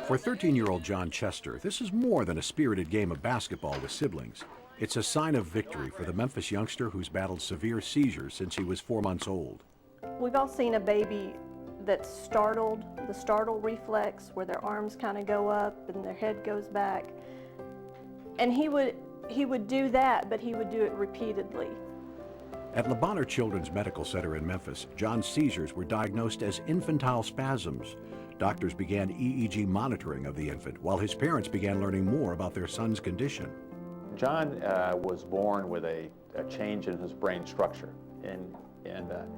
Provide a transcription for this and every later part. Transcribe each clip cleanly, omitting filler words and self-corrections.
For 13-year-old John Chester, this is more than a spirited game of basketball with siblings. It's a sign of victory for the Memphis youngster who's battled severe seizures since he was 4 months old. We've all seen a baby that's startled, the startle reflex, where their arms kind of go up and their head goes back. And he would do that, but he would do it repeatedly. At Le Bonheur Children's Medical Center in Memphis, John's seizures were diagnosed as infantile spasms. Doctors began EEG monitoring of the infant, while his parents began learning more about their son's condition. John was born with a change in his brain structure, and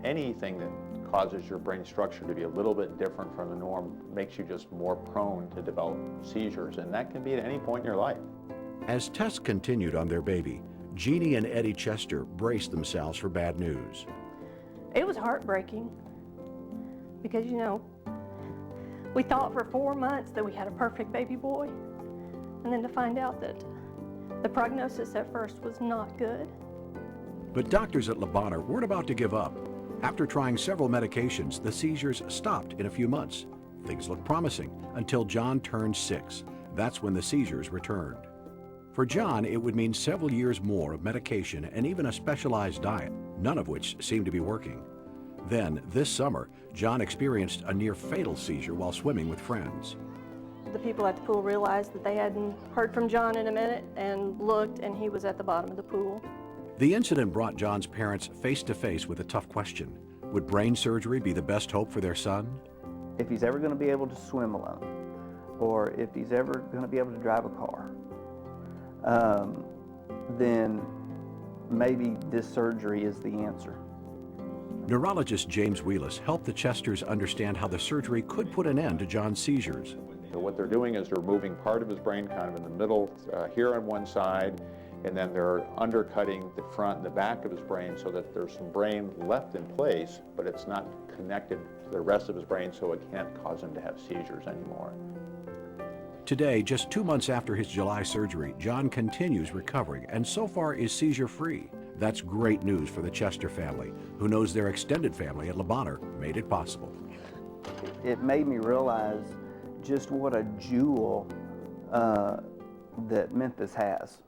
anything that causes your brain structure to be a little bit different from the norm makes you just more prone to develop seizures, and that can be at any point in your life. As tests continued on their baby, Jeannie and Eddie Chester braced themselves for bad news. It was heartbreaking because, you know, we thought for 4 months that we had a perfect baby boy, and then to find out that the prognosis at first was not good. But doctors at Le Bonheur weren't about to give up. After trying several medications, the seizures stopped in a few months. Things looked promising until John turned 6. That's when the seizures returned. For John, it would mean several years more of medication and even a specialized diet, none of which seemed to be working. Then, this summer, John experienced a near-fatal seizure while swimming with friends. The people at the pool realized that they hadn't heard from John in a minute and looked, and he was at the bottom of the pool. The incident brought John's parents face to face with a tough question. Would brain surgery be the best hope for their son? If he's ever going to be able to swim alone, or if he's ever going to be able to drive a car, then maybe this surgery is the answer. Neurologist James Wheelis helped the Chesters understand how the surgery could put an end to John's seizures. So what they're doing is they're moving part of his brain kind of in the middle here on one side, and then they're undercutting the front and the back of his brain so that there's some brain left in place, but it's not connected to the rest of his brain, so it can't cause him to have seizures anymore. Today, just 2 months after his July surgery, John continues recovering and so far is seizure-free. That's great news for the Chester family, who knows their extended family at Le Bonheur made it possible. It made me realize just what a jewel that Memphis has.